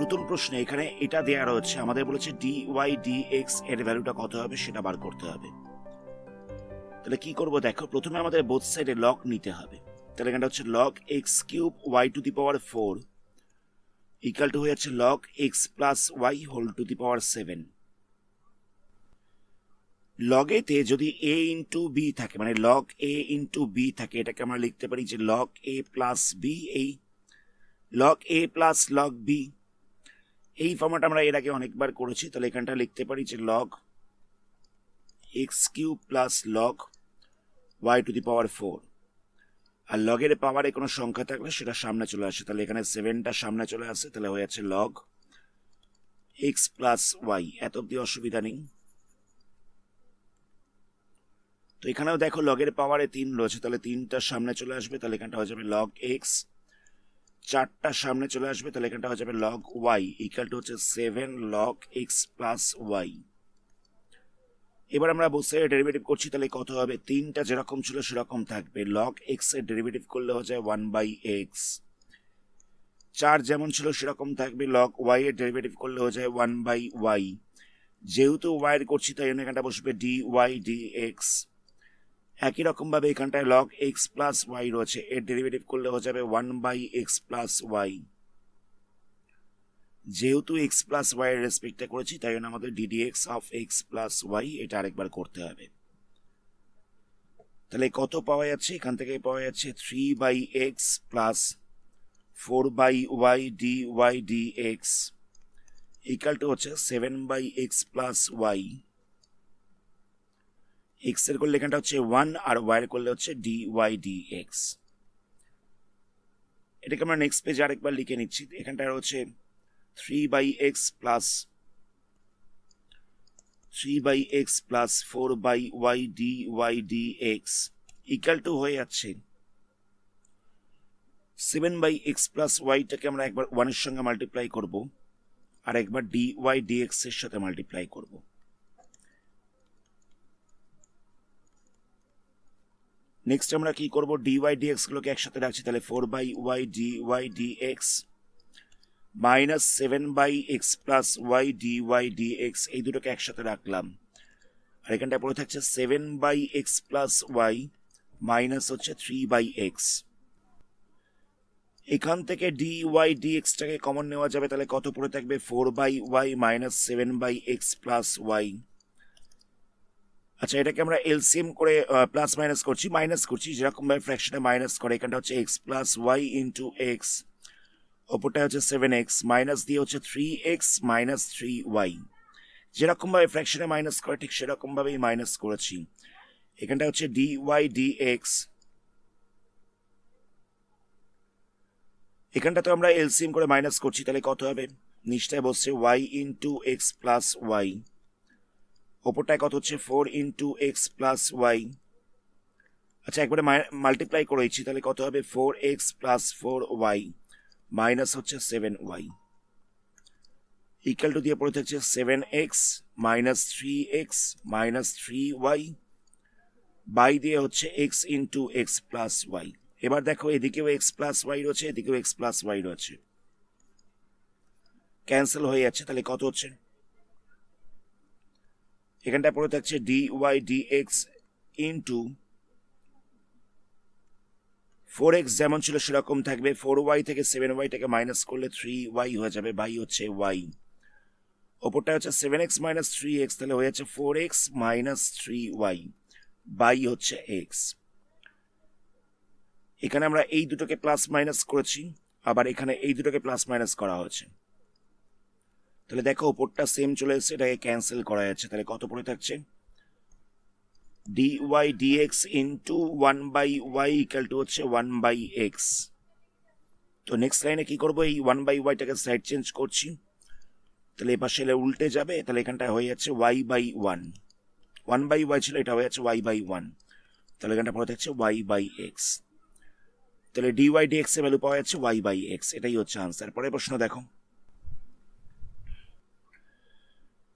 নতুন প্রশ্নে এখানে এটা দেয়া রয়েছে, আমাদের বলেছে dy dx এর ভ্যালুটা কত হবে সেটা বার করতে হবে। তাহলে কি করব দেখো, প্রথমে আমাদের বোথ সাইডে লগ নিতে হবে। তাহলে এখানটা হচ্ছে log x cube y to the power 4 equal to হয়ে যাচ্ছে log x plus y whole to the power 7। Log এতে যদি a ইন্টু বি থাকে, মানে log a ইন্টু বি থাকে, এটাকে আমরা লিখতে পারি যে log a প্লাস বি। এই log a plus log b, এই ফর্মেট আমরা এর আগে অনেকবার করেছি। তাহলে এখানটা লিখতে পারি যে log x cube plus log y to the power 4। আর লগের পাওয়ারে কোনো সংখ্যা থাকলে সেটা সামনে চলে আসে, তাহলে এখানে 7টা সামনে চলে আসে, তাহলে হয়ে যাচ্ছে log x প্লাস y। এত অব্দি অসুবিধা নেই। তো এখানেও দেখো লগের পাওয়ারে 3 রয়েছে, তাহলে 3টা সামনে চলে আসবে, তাহলে এখানটা হয়ে যাবে log x। 4টা সামনে চলে আসবে, তাহলে এখানটা হয়ে যাবে log y ইকুয়াল টু হচ্ছে 7 log x প্লাস y। এবার আমরা বসে ডেরিভেটিভ করছি, তাহলে কত হবে? 3টা যেরকম ছিল সেরকম থাকবে, log x এর ডেরিভেটিভ করলে হয়ে যায় 1/x। 4 যেমন ছিল সেরকম থাকবে, log y এর ডেরিভেটিভ করলে হয়ে যায় 1/y। যেহেতু y এর করছি তাই জন্য এখানটা বসবে dy dx। একই রকম ভাবে এখানটায় log x প্লাস y রয়েছে, এর ডেরিভেটিভ করলে হয়ে যাবে 1/x প্লাস y। যেহেতু x প্লাস y এর রেসপেক্টে করেছি তাই জন্য আমাদের ddx of x plus y এটা আরেকবার করতে হবে। তাহলে কত পাওয়া যাচ্ছে? এখান থেকে পাওয়া যাচ্ছে 3/x plus 4/y dy dx equal to হচ্ছে 7/x প্লাস y। x এর করলে এখানটা হচ্ছে 1 আর y এর করলে হচ্ছে dy dx। এটাকে আমরা নেক্সট পেজে আরেকবার লিখে নিচ্ছি। এখানটা হচ্ছে 3/x plus 4/y dy dx equal to হয়ে যাচ্ছে 7/x প্লাস y-টাকে আমরা একবার 1 এর সঙ্গে মাল্টিপ্লাই করব আর একবার dy dx এর সাথে মাল্টিপ্লাই করব। নেক্সট আমরা কি করব? dy dx গুলোকে একসাথে রাখছি, তাহলে 4/y dy dx minus 7/x plus y dy dx, এই দুটোকে একসাথে রাখলাম। আর এখানটা পড়ে থাকছে 7/x প্লাস y মাইনাস হচ্ছে 3/x। এখান থেকে dy dx-টাকে কমন নেওয়া যাবে, তাহলে কত পড়ে থাকবে? 4/y minus 7/x plus y। আচ্ছা, এটাকে আমরা এলসিএম করে প্লাস মাইনাস করছি, মাইনাস করছি, যেরকম ভাবে ফ্র্যাকশনে মাইনাস করে। এখানটা হচ্ছে x plus y into x, ওপরটা হচ্ছে 7x, মাইনাস দিয়ে হচ্ছে 3x মাইনাস 3y। যেরকম ভাবে ফ্র্যাকশনে মাইনাস করে ঠিক সেরকম ভাবেই মাইনাস করেছি। এখানটা হচ্ছে dy dx, এখানটা তো আমরা এলসিএম করে মাইনাস করছি, তাহলে কত হবে? নিচটায় বসছে y into x plus y, ওপরটায় কত হচ্ছে 4 ইন্টু এক্স প্লাস y। আচ্ছা, একবারে মাল্টিপ্লাই করেছি, তাহলে কত হবে? 4x প্লাস 4y মাইনাস হচ্ছে 7y ইকুয়াল টু দিয়ে পড়ে থাকছে 7x minus 3x minus 3y by দিয়ে হচ্ছে x into x plus y। এবার দেখো এদিকেও x প্লাস y রয়েছে, এদিকেও x প্লাস y রয়েছে, ক্যান্সেল হয়ে যাচ্ছে। তাহলে কত হচ্ছে? এখানটা পড়ে থাকছে dy dx ইন্টু 4x যেমন ছিল সেরকম থাকবে, 4y থেকে 7y-টাকে মাইনাস করলে 3y হয়ে যাবে, বাই হচ্ছে y। ওপরটা হচ্ছে 7x মাইনাস 3x, তাহলে হয়ে যাচ্ছে 4x মাইনাস 3y বাই হচ্ছে x। এখানে আমরা এই দুটোকে প্লাস মাইনাস করেছি, আবার এখানে এই দুটোকে প্লাস মাইনাস করা হয়েছে। তাহলে দেখো ওপরটা সেম চলে এসেছে, এটাকে ক্যান্সেল করা যাচ্ছে। তাহলে কত পড়ে থাকছে? dy dx into 1/y equal to হচ্ছে 1/x। তো নেক্সট লাইনে কি করবো? এই 1/y-টাকে সাইড চেঞ্জ করছি, তাহলে এ পাশে উল্টে যাবে, তাহলে এখানটা হয়ে যাচ্ছে y/1। 1/y ছিল, এটা হয়ে যাচ্ছে y/1, তাহলে এখানটা পড়ে থাকছে y/x। তাহলে dy dx এর ভ্যালু পাওয়া যাচ্ছে y/x, এটাই হচ্ছে আনসার। পরের প্রশ্ন দেখো।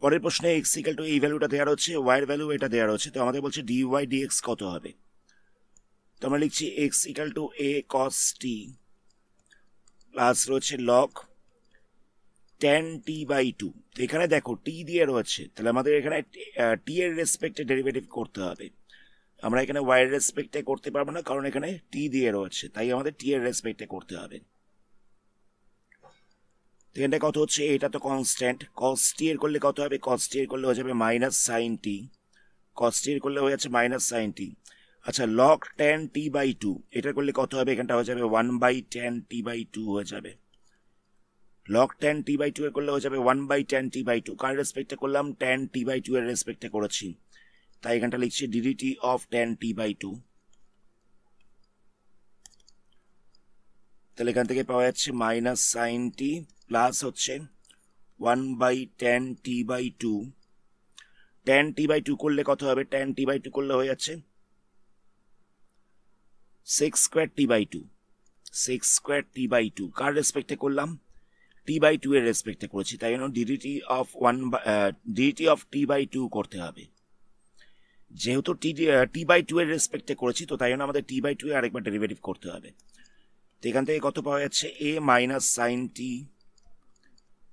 পরের প্রশ্নে x ইকুয়াল টু এই ভ্যালুটা দেওয়া রয়েছে, y এর ভ্যালু এটা দেওয়া রয়েছে, তো আমাদের বলছে dy dx কত হবে। তো আমরা লিখছি x equal to a cos t plus রয়েছে log ten t by two. তো এখানে দেখো টি দিয়ে রয়েছে, তাহলে আমাদের এখানে টি এর রেসপেক্টে ডেরিভেটিভ করতে হবে। আমরা এখানে ওয়াই এর রেসপেক্টে করতে পারবো না, কারণ এখানে টি দিয়ে রয়েছে, তাই আমাদের টি এর রেসপেক্টে করতে হবে। এখানটা কত হচ্ছে, এটা তো কনস্ট্যান্ট, কস টি এর করলে কত হবে, কস টি এর করলে হয়ে যাবে মাইনাস সাইন টি, কস টি এর করলে হয়ে যাচ্ছে মাইনাস সাইন টি। আচ্ছা log ten t by two, এটা করলে কত হবে, এখানটা হয়ে যাবে one by ten t by two হয়ে যাবে। Log ten t by two এর করলে হয়ে যাবে one by ten t by two, কার রেসপেক্টে করলাম, টেন টি বাই টু এর রেসপেক্টে করেছি, তাই এখানটা লিখছি d d t of ten t by two. তাহলে এখান থেকে পাওয়া যাচ্ছে মাইনাস সাইন টি প্লাস হচ্ছে one by ten t by two. Ten t by two করলে কত হবে, টেন টি বাই টু করলে হয়ে যাচ্ছে six square t by two, six square t by two, কার রেসপেক্টে করলাম, টি বাই টু এর রেসপেক্টে করেছি, তাই জন্য d d t of d d t of t by two করতে হবে। যেহেতু টি বাই টু এর রেসপেক্টে করেছি, তো তাই জন্য আমাদের টি বাই টু এর আরেকবার ডেরিভেটিভ করতে হবে। তো এখান থেকে কত পাওয়া যাচ্ছে, এ মাইনাস সাইন টি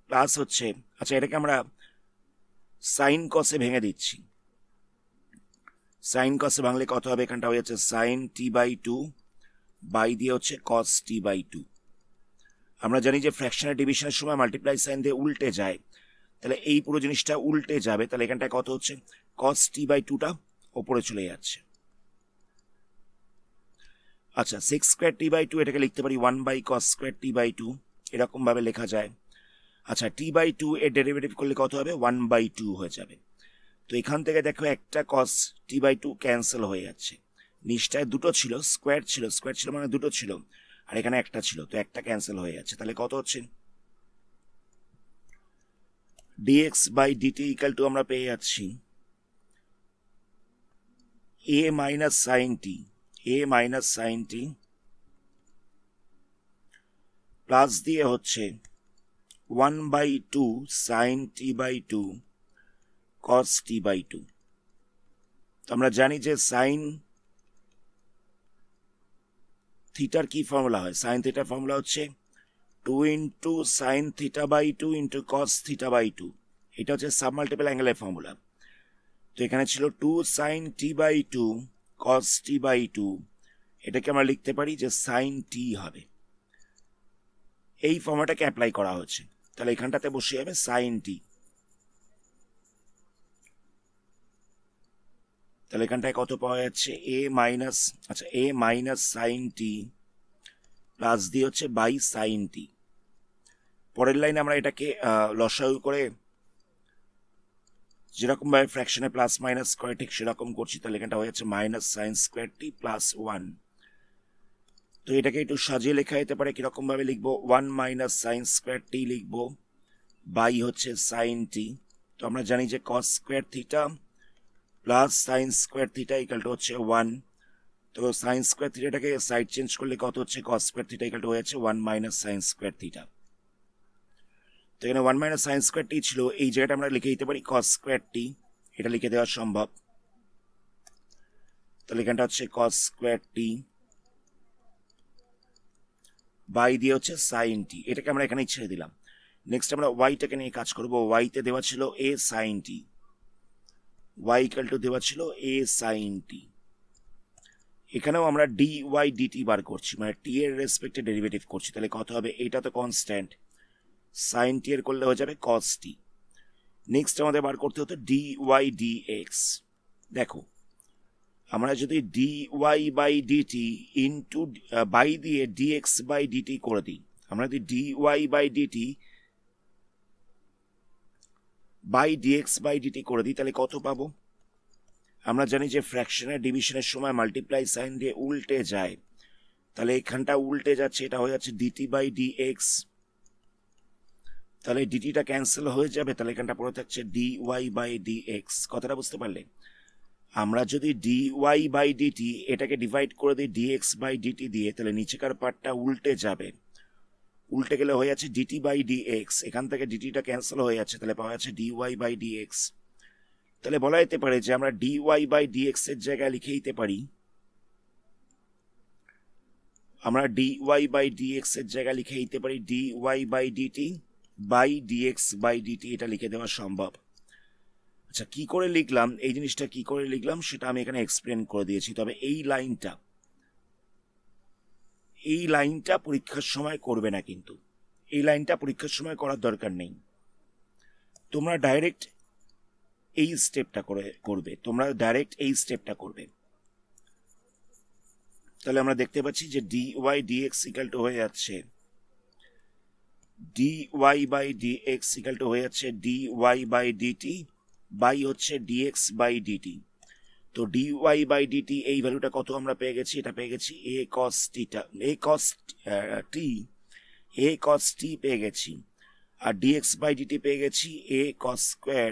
প্লাস হচ্ছে, আচ্ছা এটাকে আমরা সাইন কসে ভেঙে দিচ্ছি, সাইন কসে ভাঙলে কত হবে, এখানটা হয়ে যাচ্ছে sine t by two by দিয়ে হচ্ছে কস টি বাই টু। আমরা জানি যে ফ্র্যাকশনের ডিভিশনের সময় মাল্টিপ্লাই সাইন দিয়ে উল্টে যায়, তাহলে এই পুরো জিনিসটা উল্টে যাবে, তাহলে এখানটায় কত হচ্ছে, কস টি বাই টুটা ওপরে চলে যাচ্ছে। আচ্ছা six square t by two, এটাকে লিখতে পারি one by cos square t by two, এরকম ভাবে লেখা যায়। আচ্ছা টি বাই টু এর ডেরিভেটিভ করলে কত হবে, ওয়ান বাই টু হয়ে যাবে। তো এখান থেকে দেখো একটা কস টি বাই টু ক্যান্সেল হয়ে যাচ্ছে, নিচটায় দুটো ছিল, স্কোয়ার ছিল, স্কোয়ার ছিল মানে দুটো ছিল, আর এখানে একটা ছিল, তো একটা ক্যান্সেল হয়ে যাচ্ছে, তাহলে কত হচ্ছে, d x by d t equal to আমরা পেয়ে যাচ্ছি a minus sine t, a minus sine t plus দিয়ে হচ্ছে one by two sine t by two cos t by two. আমরা জানি যে সাইন থিটার কি ফর্মুলা হয়, সাইন থিটার ফর্মুলা হচ্ছে two into sine theta by two into cos theta by two, এটা হচ্ছে সাব মাল্টিপল অ্যাঙ্গেলের ফর্মুলা। তো এখানে ছিল two sine t by two cos t by two, এটাকে আমরা লিখতে পারি যে সাইন টি হবে, এই ফর্মুলাটাকে অ্যাপ্লাই করা হচ্ছে, তাহলে এখানটাতে বসে যাবে সাইন টি। তাহলে এখানটায় কত পাওয়া যাচ্ছে, এ মাইনাস, আচ্ছা এ মাইনাস সাইন টি প্লাস দিয়ে হচ্ছে বাই সাইন টি। পরের লাইনে আমরা এটাকে লসাগু করে যেরকম ভাবে ফ্র্যাকশনে প্লাস মাইনাস করে ঠিক সেরকম করছি, তাহলে এখানটা হয়ে যাচ্ছে মাইনাস সাইন স্কোয়ার টি প্লাস ওয়ান। তো এটাকে একটু সাজিয়ে লেখা যেতে পারে, কিরকম ভাবে লিখবো, ওয়ান মাইনাস সাইন স্কোয়ার টি লিখবো বাই হচ্ছে সাইন টি। তো আমরা জানি যে cos square theta plus sine square theta equal two হচ্ছে ওয়ান। তো সাইন স্কোয়ার থিটাটাকে সাইড চেঞ্জ করলে কত হচ্ছে, cos square theta equal to হয়ে যাচ্ছে one minus sine square theta. তো এখানে ওয়ান মাইনাস সাইন স্কোয়ার টি ছিল, এই জায়গাটা আমরা লিখে দিতে পারি কস স্কোয়ার টি, এটা লিখে দেওয়া সম্ভব। তাহলে এখানটা হচ্ছে কস স্কোয়ার টি বাই দিয়ে হচ্ছে সাইন টি, এটাকে আমরা এখানেই ছেড়ে দিলাম। নেক্সট আমরা ওয়াইটাকে নিয়ে কাজ করব, ওয়াইতে দেওয়া ছিল a sine t, y equal to দেওয়া ছিল এ সাইন টি। এখানেও আমরা ডি ওয়াই ডিটি বার করছি, মানে টি এর রেসপেক্টে ডেরিভেটিভ করছি, তাহলে কত হবে, এটা তো কনস্ট্যান্ট, সাইন টি এর করলে হয়ে যাবে কস টি। নেক্সট আমাদের বার করতে হতো ডি ওয়াই ডি এক্স। দেখো আমরা যদি d y by d t into by দিয়ে ডিএক্স বাই ডিটি করে দিই, আমরা যদি d y by d t by d x by d t করে দিই, তাহলে কত পাবো, আমরা জানি যে ফ্র্যাকশনের ডিভিশনের সময় মাল্টিপ্লাই সাইন দিয়ে উল্টে যায়, তাহলে এখানটা উল্টে যাচ্ছে, এটা হয়ে যাচ্ছে ডিটি বাই ডিএক্স, তাহলে ডিটিটা ক্যান্সেল হয়ে যাবে, তাহলে এখানটা পড়ে থাকছে ডি ওয়াই বাই ডিএক্স। কথাটা বুঝতে পারলে, আমরা যদি ডি ওয়াই বাই ডিটি এটাকে ডিভাইড করে দিই ডিএক্স বাই ডিটি দিয়ে, তাহলে নিচেকার পার্টটা উল্টে যাবে, উল্টে গেলে হয়ে যাচ্ছে ডিটি বাই ডিএক্স, এখান থেকে ডিটিটা ক্যান্সেল হয়ে যাচ্ছে, তাহলে পাওয়া যাচ্ছে ডি ওয়াই বাই ডিএক্স। তাহলে বলা যেতে পারে যে আমরা ডি ওয়াই বাই ডিএক্স এর জায়গায় লিখে দিতে পারি, আমরা ডি ওয়াই বাই ডিএক্স এর জায়গায় লিখে দিতে পারি d y by d t by d x by d t এটা লিখে দেওয়া সম্ভব। আচ্ছা, কি করে লিখলাম এই জিনিসটা, কি করে লিখলাম সেটা আমি এখানে এক্সপ্লেন করে দিয়েছি। তবে এই লাইনটা পরীক্ষার সময় করবে না, কিন্তু এই লাইনটা পরীক্ষার সময় করার দরকার নেই। তোমরা ডাইরেক্ট এই স্টেপটা করবে, তাহলে আমরা দেখতে পাচ্ছি যে d y d x equal to হয়ে যাচ্ছে d y by d x equal to হয়ে যাচ্ছে d y by d t by হচ্ছে ডিএক্স বাই ডিটি। তো ডি ওয়াই বাই ডিটি এই ভ্যালুটা কত আমরা পেয়ে গেছি, এটা পেয়ে গেছি এ কস টি পেয়ে গেছি, আর ডিএক্স বাই ডিটি পেয়ে গেছি a cos square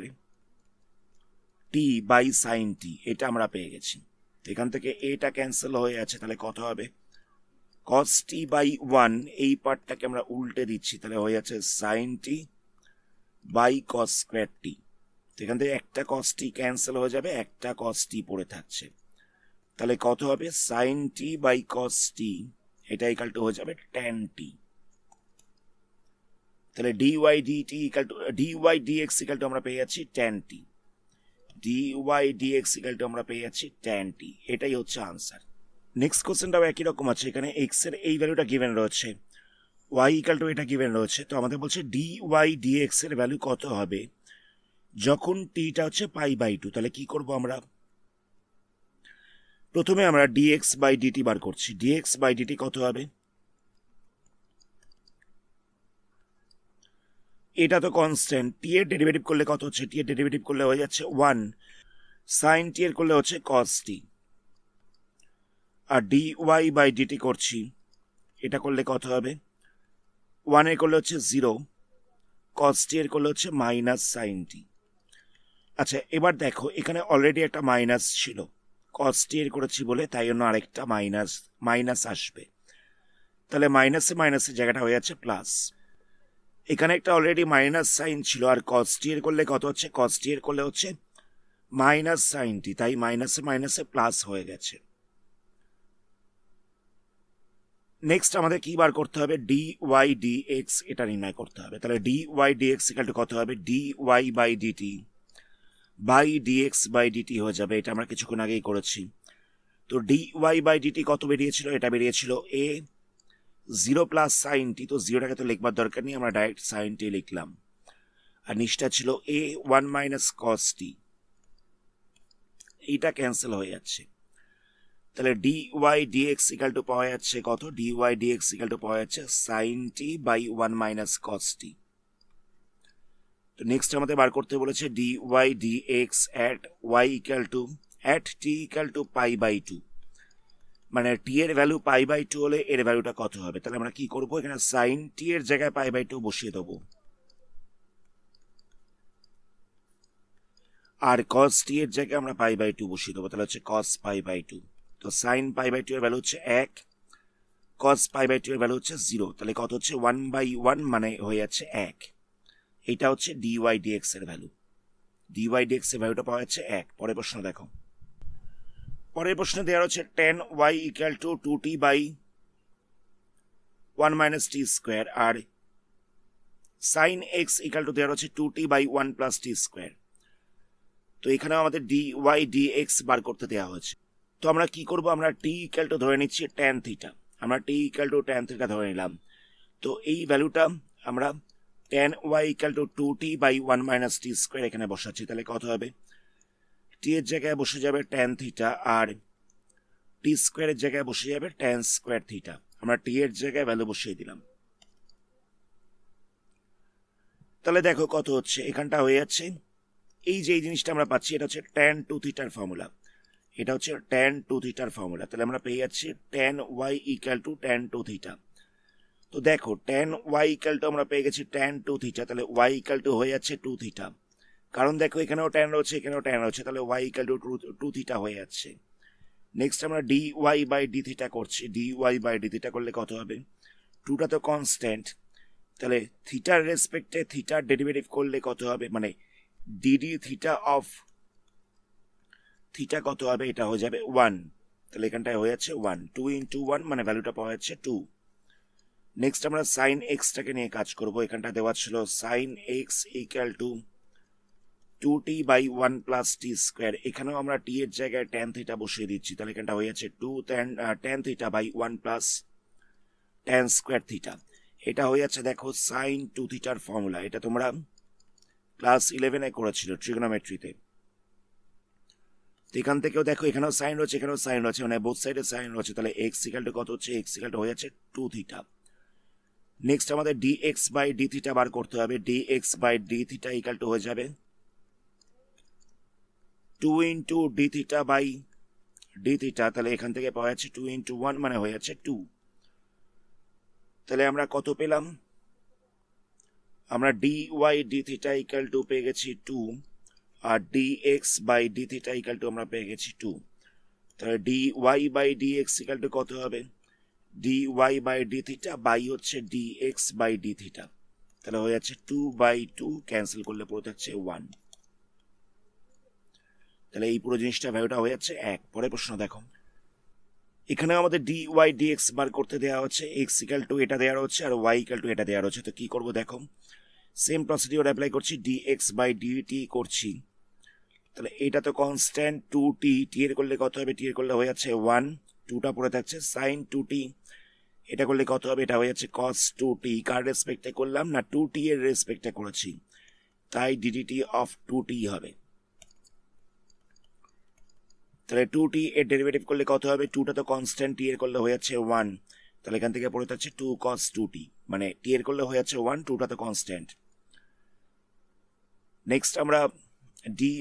t by sine t, এটা আমরা পেয়ে গেছি। তো এখান থেকে এটা ক্যান্সেল হয়ে আছে, তাহলে কত হবে কস টি বাই 1, এই পার্টটাকে আমরা উল্টে দিচ্ছি, তাহলে হয়ে যাচ্ছে sine t by cos square t. তো এখান থেকে একটা কস টি ক্যান্সেল হয়ে যাবে, একটা কস টি পড়ে থাকছে, তাহলে কত হবে সাইন টি বাই কস টি, এটা ইকাল টু হয়ে যাবে ট্যান টি। তাহলে d y d t equal to d y d x equal to আমরা পেয়ে যাচ্ছি tan t, d y d x equal to আমরা পেয়ে যাচ্ছি ট্যান টি, এটাই হচ্ছে আনসার। নেক্সট কোশ্চেনটাও একই রকম আছে, এখানে এক্স এর এই ভ্যালুটা গিভেন রয়েছে, ওয়াই ইকাল টু এটা গিভেন রয়েছে। তো আমাদের বলছে ডিওয়াই ডিএক্স এর ভ্যালু কত হবে যখন টিটা হচ্ছে পাই বাই 2। তাহলে কি করব আমরা, প্রথমে আমরা ডিএক্স বাই ডিটি বার করছি। ডিএক্স বাই ডিটি কত হবে, এটা তো কনস্ট্যান্ট, টি এর ডেরিভেটিভ করলে কত হচ্ছে, টি এর ডেরিভেটিভ করলে হয়ে যাচ্ছে 1, সাইন টি এর করলে হচ্ছে কস টি, আর ডি ওয়াই বাই ডিটি করছি, এটা করলে কত হবে 1 এর করলে হচ্ছে 0, কস টি এর করলে হচ্ছে মাইনাস সাইন টি। আচ্ছা, এবার দেখো এখানে অলরেডি একটা মাইনাস ছিল, কস টি এর করেছি বলে তাই জন্য আরেকটা মাইনাস আসবে, তাহলে মাইনাসে মাইনাসের জায়গাটা হয়ে যাচ্ছে প্লাস। এখানে একটা অলরেডি মাইনাস সাইন ছিল, আর কস টি এর করলে কত হচ্ছে, কস টি এর করলে হচ্ছে মাইনাস সাইন টি, তাই মাইনাসে মাইনাসে প্লাস হয়ে গেছে। নেক্সট আমাদের কি বার করতে হবে, ডি ওয়াই ডি এক্স এটা নির্ণয় করতে হবে। তাহলে d y d x equal to কত হবে, d y by d t by d x by d t হয়ে যাবে, এটা আমরা কিছুক্ষণ আগেই করেছি। তো ডি ওয়াই বাই ডিটি কত বেরিয়েছিল, এটা বেরিয়েছিল এ 0 প্লাস সাইন টি, তো জিরোটাকে তো লিখবার দরকার নেই, আমরা ডাইরেক্ট সাইন টি লিখলাম, আর নিচটা ছিল এ 1 মাইনাস কস টি, এইটা ক্যান্সেল হয়ে যাচ্ছে। তাহলে d y d x equal to পাওয়া যাচ্ছে কত, d y d x equal to পাওয়া যাচ্ছে sine t by 1 minus cos t. তো নেক্সট আমাদের বার করতে বলেছে d y d x at y equal to at t equal to pi by 2, মানে টি এর ভ্যালু পাই বাই 2 হলে এর ভ্যালুটা কত হবে। তাহলে আমরা কি করবো, এখানে সাইন টি এর জায়গায় পাই বাই 2 বসিয়ে দেবো, আর কস টি এর জায়গায় আমরা পাই বাই 2 বসিয়ে দেবো, তাহলে হচ্ছে কস পাই বাই 2। তো সাইন পাই বাই 2 এর ভ্যালু হচ্ছে 1, কস পাই বাই 2 এর ভ্যালু হচ্ছে 0, তাহলে কত হচ্ছে 1 বাই 1 মানে হয়ে যাচ্ছে 1। এইটা হচ্ছে ডিওয়াই ডিএক্স এর ভ্যালু, ডিওয়াই ডিএক্স এর ভ্যালুটা পাওয়া যাচ্ছে 1। পরের প্রশ্ন দেখো, পরের প্রশ্নে দেওয়া হচ্ছে tan y equal to 2t by 1 minus t square, আর সাইন x ইকুয়াল টু দেওয়া হচ্ছে 2t by 1 plus t square. তো এখানেও আমাদের ডিওয়াই ডিএক্স বার করতে দেওয়া হয়েছে। তো আমরা কি করব, আমরা টি ইকুয়াল টু ধরে নিচ্ছি tan থিটা, আমরা t equal to tan theta ধরে নিলাম। তো এই ভ্যালুটা আমরা tan y equal to 2t by 1 minus t square এখানে বসাচ্ছি, তাহলে কত হবে, টি এর জায়গায় বসে যাবে tan থিটা, আর টি স্কোয়ারের জায়গায় বসে যাবে tan স্কোয়ার থিটা। আমরা টি এর জায়গায় ভ্যালু বসিয়ে দিলাম, তাহলে দেখো কত হচ্ছে, এখানটা হয়ে যাচ্ছে এই যে এই জিনিসটা আমরা পাচ্ছি, এটা হচ্ছে tan 2 থিটার ফর্মুলা, এটা হচ্ছে tan 2 থিটার ফর্মুলা। তাহলে আমরা পেয়ে যাচ্ছি tan y equal to tan 2 theta. তো দেখো tan y ইকুয়াল টু আমরা পেয়ে গেছি tan 2 থিটা, তাহলে y ইকুয়াল টু হয়ে যাচ্ছে 2 থিটা, কারণ দেখো এখানেও tan রয়েছে এখানেও tan রয়েছে, তাহলে y ইকুয়াল টু 2 থিটা হয়ে যাচ্ছে। নেক্সট আমরা dy বাই d থিটা করছি, dy বাই d থিটা করলে কত হবে, 2টা তো কনস্ট্যান্ট, তাহলে থিটার রেসপেক্টে থিটার ডেরিভেটিভ করলে কত হবে, মানে dd থিটা অফ থিটা কত হবে, এটা হয়ে যাবে 1, তাহলে এখানটায় হয়ে যাচ্ছে 1, 2 ইন্টু 1 মানে ভ্যালুটা পাওয়া যাচ্ছে 2, নেক্সট আমরা সাইন এক্সটাকে নিয়ে কাজ করব। এখানটা দেওয়া ছিল sine x equal to 2t by 1 plus t square. এখানেও আমরা টি এর জায়গায় ট্যান থিটা বসিয়ে দিচ্ছি, তাহলে এখানটা হয়ে যাচ্ছে 2 tan theta by 1 plus tan square theta. এটা হয়ে যাচ্ছে দেখো সাইন 2 থিটার ফর্মুলা। এটা তোমরা ক্লাস 11-এ করেছিল ট্রিগোনোমেট্রিতে। এখান থেকেও দেখো এখানেও সাইন রয়েছে, এখানেও সাইন রয়েছে, মানে বোথ সাইডে সাইন রয়েছে, তাহলে এক্স ইকাল টু কত হচ্ছে, এক্স ইকাল টু হয়ে যাচ্ছে 2 থিটা। নেক্সট আমাদের d x by d theta বার করতে হবে। D x by d theta equal to হয়ে যাবে 2 into d theta by d theta, তাহলে এখান থেকে পাওয়া যাচ্ছে 2 ইন্টু 1 মানে হয়ে যাচ্ছে 2। তাহলে আমরা কত পেলাম, আমরা d y d theta equal to পেয়ে গেছি 2, আর d x by d theta equal to আমরা পেয়ে গেছি 2। তাহলে d y by d x equal to কত হবে, d y by d theta by হচ্ছে d x by d theta, তাহলে হয়ে যাচ্ছে 2/2, ক্যান্সেল করলে পড়ে থাকছে 1। তাহলে এই পুরো জিনিসটা ভ্যালুটা হয়ে যাচ্ছে 1। পরের প্রশ্ন দেখো, এখানে আমাদের D y d x bar করতে দেওয়া হচ্ছে, এক্স ইকাল টু এটা দেওয়া হচ্ছে আর ওয়াই ইকাল টু এটা দেওয়া হচ্ছে। তো কি করবো দেখো, সেম প্রসিডিওর অ্যাপ্লাই করছি, ডি এক্স বাই ডিটি করছি। তাহলে এটা তো কনস্ট্যান্ট 2t, টি এর করলে কত হবে, টি এর করলে হয়ে যাচ্ছে 1, 2টা পড়ে থাকছে সাইন 2t। এটা করলে কত হবে, এটা হয়ে যাচ্ছে cos 2t। কার রেসপেক্টে করলাম না, 2t এর রেসপেক্টে করেছি, তাই ddt অফ 2t হবে। তাহলে 2t এর ডেরিভেটিভ করলে কত হবে, 2টা তো কনস্ট্যান্ট, টি এর করলে হয়ে যাচ্ছে 1, তাহলে এখান থেকে পড়ে থাকছে 2 cos 2t, মানে টি এর করলে হয়ে যাচ্ছে 1, 2টা তো কনস্ট্যান্ট। নেক্সট আমরা dy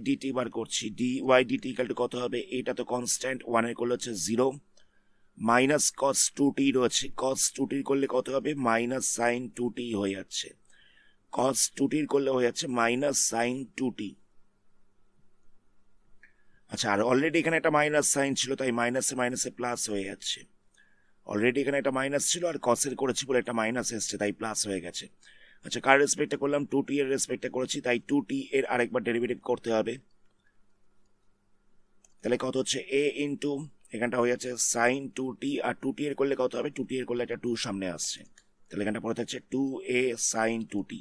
dt বার করছি। dy dt ইকাল টু কত হবে, এটা তো কনস্ট্যান্ট, 1 এর করলে হচ্ছে 0, মাইনাস cos 2t রয়েছে, cos 2t করলে কত হবে, মাইনাস সাইন 2t হয়ে যাচ্ছে, cos 2t করলে হয়ে যাচ্ছে মাইনাস সাইন 2t। আচ্ছা, আর অলরেডি এখানে একটা মাইনাস সাইন ছিল, তাই মাইনাসে মাইনাসে প্লাস হয়ে যাচ্ছে। অলরেডি এখানে একটা মাইনাস ছিল আর কসের করেছি বলে একটা মাইনাস এসছে, তাই প্লাস হয়ে গেছে। আচ্ছা, কার রেসপেক্টে করলাম, 2t এর রেসপেক্টে করেছি, তাই 2t এর আরেকবার ডেরিভেটিভ করতে হবে। তাহলে কত হচ্ছে, a ইন্টু এখানটা হয়ে যাচ্ছে সাইন 2t, আর 2t এর করলে কত হবে, 2t এর করলে একটা 2 সামনে আসছে, তাহলে এখানটা পড়ে থাকছে 2a সাইন 2t।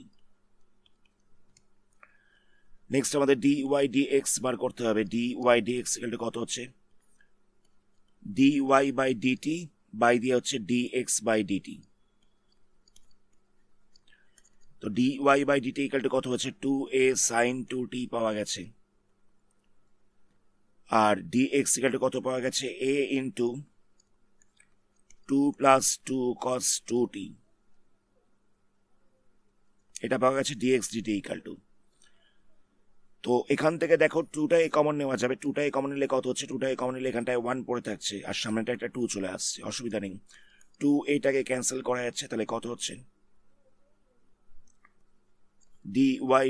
নেক্সট আমাদের dy dx বার করতে হবে। dy dx ইকুয়াল কত হচ্ছে, dy বাই dt বাই দিয়ে হচ্ছে dx বাই dt। তো dy by dt equal to কত হচ্ছে, 2a সাইন 2t পাওয়া গেছে, আর dx ইকুয়াল টু কত পাওয়া গেছে, a into 2 plus 2 cos 2t, এটা পাওয়া গেছে dx dt ইকুয়াল টু। তো এখান থেকে দেখো 2টাই কমন নেওয়া যাবে, 2টাই কমন নিলে কত হচ্ছে, 2টাই কমন নিলে এখানটায় 1 পড়ে থাকছে আর সামনেটা একটা 2 চলে আসছে, অসুবিধা নেই, 2 এইটাকে ক্যান্সেল করা যাচ্ছে, তাহলে কত হচ্ছে, dy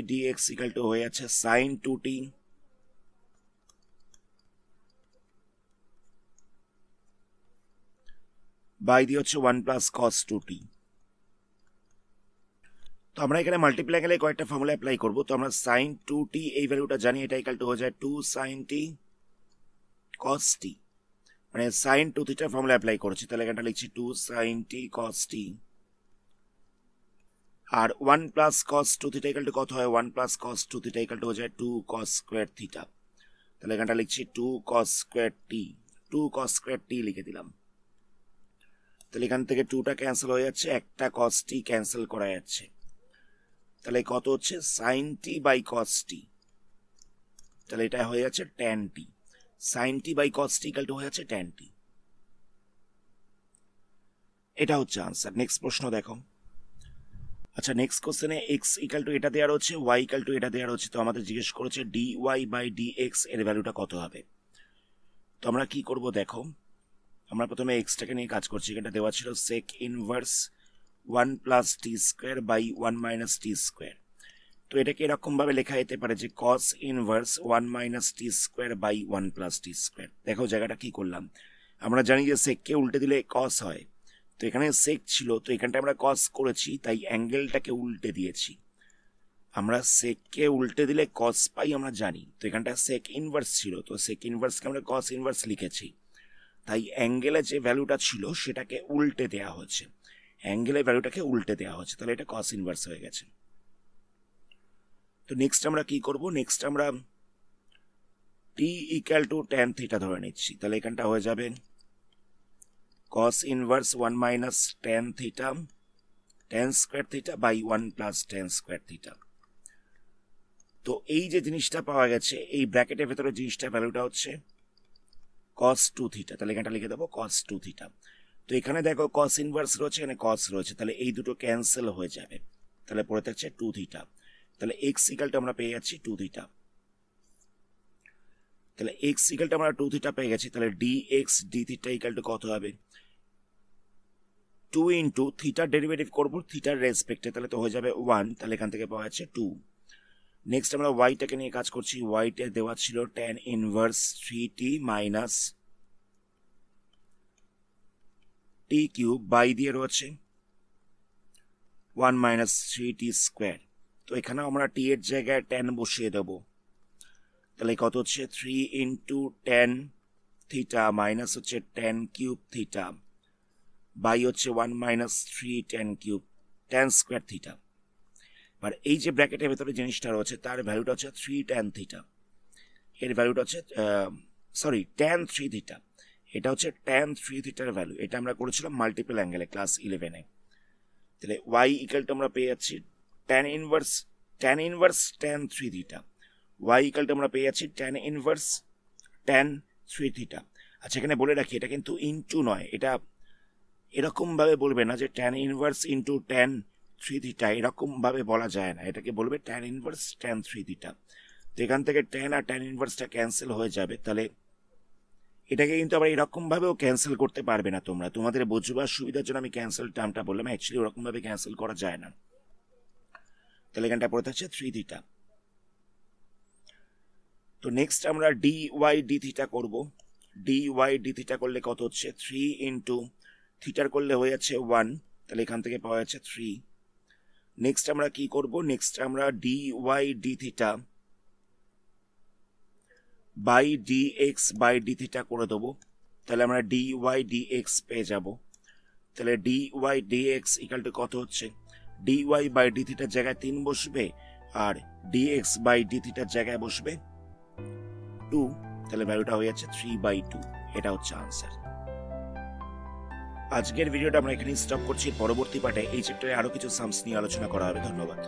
dx ইকুয়াল টু হয়ে যাচ্ছে সাইন 2t বাই দিয়ে হচ্ছে 1 প্লাস cos 2t। তো আমরা এখানে মাল্টিপ্লাই গেলে কয়েকটা ফর্মুলা অ্যাপ্লাই করবো। তো আমরা সাইন 2t এই ভ্যালুটা জানি, এটা ইকুয়াল টু হয়ে যায় 2 সাইন t cos t, মানে সাইন 2 থিটার ফর্মুলা অ্যাপ্লাই করেছি, তাহলে এখানটা লিখছি 2 সাইন t cos t, আর 1 plus cos 2 theta equal to কত হয়, 1 plus cos 2 theta equal to হয়ে যায় 2 cos স্কোয়ার থিটা, তাহলে এখানটা লিখছি 2 cos square t, 2 cos square t লিখে দিলাম। তাহলে এখান থেকে 2টা ক্যান্সেল হয়ে যাচ্ছে, একটা cos t ক্যান্সেল করা যাচ্ছে, তাহলে কত হচ্ছে sine t by cos t, তাহলে এটা হয়ে যাচ্ছে tan t, sine t by cos t equal to হয়ে যাচ্ছে tan t। এটা হচ্ছে আনসার। নেক্সট প্রশ্ন দেখো। আচ্ছা, নেক্সট কোশ্চেনে এক্স ইকুয়াল টু এটা দেওয়া রয়েছে, ওয়াই ইকুয়াল টু এটা দেওয়া রয়েছে, তো আমাদের জিজ্ঞেস করেছে d y by d x এর ভ্যালুটা কত হবে। তো আমরা কি করব দেখো, আমরা প্রথমে এক্সটাকে নিয়ে কাজ করছি। এটা দেওয়া ছিল sec inverse 1 plus t square by 1 minus t square. তো এটাকে এরকম ভাবে লেখা যেতে পারে যে cos inverse 1 minus t square by 1 plus t square. দেখো জায়গাটা কি করলাম, আমরা জানি যে সেককে উল্টে দিলে কস হয়, তো এখানে সেক ছিল, তো এখানটা আমরা কস করেছি, তাই অ্যাঙ্গেলটাকে উল্টে দিয়েছি। আমরা সেককে উল্টে দিলে কস পাই আমরা জানি, তো এখানটা সেক ইনভার্স ছিল, তো সেক ইনভার্সকে আমরা কস ইনভার্স লিখেছি, তাই অ্যাঙ্গেলে যে ভ্যালুটা ছিল সেটাকে উল্টে দেওয়া হয়েছে। অ্যাঙ্গেলের ভ্যালুটাকে উল্টে দেওয়া হচ্ছে, তাহলে এটা কস ইনভার্স হয়ে গেছে। তো নেক্সট আমরা কি করব, নেক্সট আমরা t equal to tan theta ধরে নিচ্ছি, তাহলে এখানটা হয়ে যাবে cos inverse 1 minus tan theta tan square theta by 1 plus tan square theta. তো এই যে জিনিসটা পাওয়া গেছে, এই ব্র্যাকেটের ভেতরে জিনিসটা ভ্যালুটা হচ্ছে cos 2 থিটা, তাহলে এখানটা লিখে দেবো cos 2 থিটা। তো এখানে দেখো cos ইনভার্স রয়েছে, এখানে cos রয়েছে, তাহলে এই দুটো ক্যান্সেল হয়ে যাবে, তাহলে পড়ে থাকছে 2 থিটা। তাহলে x ইকুয়ালটা আমরা পেয়ে যাচ্ছি 2 থিটা, তাহলে x ইকুয়ালটা আমরা 2 থিটা পেয়ে গেছি, তাহলে dx d theta equal to কত হবে, 2 ইন্টু থিটার ডেরিভেটিভ করবো থিটার রেসপেক্টে, তাহলে তো হয়ে যাবে 1, তাহলে এখান থেকে পাওয়া যাচ্ছে 2। নেক্সট আমরা ওয়াইটাকে নিয়ে কাজ করছি, ওয়াইটা দেওয়া ছিল tan inverse 3t minus t cube by দিয়ে রয়েছে 1 মাইনাস 3t স্কোয়ার। তো এখানে আমরা টি এর জায়গায় ট্যান বসিয়ে দেবো, তাহলে কত হচ্ছে 3 ইন্টু ট্যান থিটা মাইনাস হচ্ছে ট্যান কিউব থিটা বাই হচ্ছে 1 minus 3 tan cube tan square theta. আর এই যে ব্র্যাকেটের ভেতরে জিনিসটা রয়েছে তার ভ্যালুটা হচ্ছে 3 ট্যান থিটা, এর ভ্যালুটা হচ্ছে সরি ট্যান 3 থিটা, এটা হচ্ছে ট্যান 3 থিটার ভ্যালু, এটা আমরা করেছিলাম মাল্টিপল অ্যাঙ্গেলে ক্লাস 11-এ। তাহলে ওয়াই ইকুয়ালটা আমরা পেয়ে যাচ্ছি tan inverse tan 3 theta, y ইকুয়ালটা আমরা পেয়ে যাচ্ছি ট্যান ইনভার্স ট্যান 3 থিটা। আচ্ছা এখানে বলে রাখি এটা কিন্তু ইনটু নয়, এটা এরকমভাবে বলবে না যে tan inverse into tan 3 theta, এরকমভাবে বলা যায় না, এটাকে বলবে ট্যান ইনভার্স ট্যান 3 থিটা। তো এখান থেকে ট্যান আর ট্যান ইনভার্সটা ক্যান্সেল হয়ে যাবে, তাহলে এটাকে কিন্তু আবার এরকমভাবেও ক্যান্সেল করতে পারবে না তোমরা, তোমাদের বোঝবার সুবিধার জন্য আমি ক্যান্সেল টার্মটা বললাম, অ্যাকচুয়ালি ওরকমভাবে ক্যান্সেল করা যায় না। তাহলে এখানটা পড়ে থাকছে 3 থিটা। তো নেক্সট আমরা ডি ওয়াই ডি থিটা করবো, ডি ওয়াই ডি থিটা করলে কত হচ্ছে 3 ইন্টু থিটার করলে হয়ে যাচ্ছে 1, তাহলে এখান থেকে পাওয়া যাচ্ছে 3। নেক্সট আমরা কি করব, নেক্সট আমরা d y d theta by d x by d theta করে দেবো, তাহলে আমরা ডি ওয়াই ডি এক্স পেয়ে যাব। তাহলে d y d x equal to কত হচ্ছে, ডি ওয়াই বাই ডি থিটার জায়গায় 3 বসবে আর ডি এক্স বাই ডি থিটার জায়গায় বসবে 2, তাহলে ভ্যালুটা হয়ে যাচ্ছে 3/2, এটা হচ্ছে আনসার। আজকের ভিডিওটা আমরা এখানেই স্টপ করছি, পরবর্তী পার্টে এই চ্যাপ্টারে আরো কিছু সামস নিয়ে আলোচনা করা হবে। ধন্যবাদ।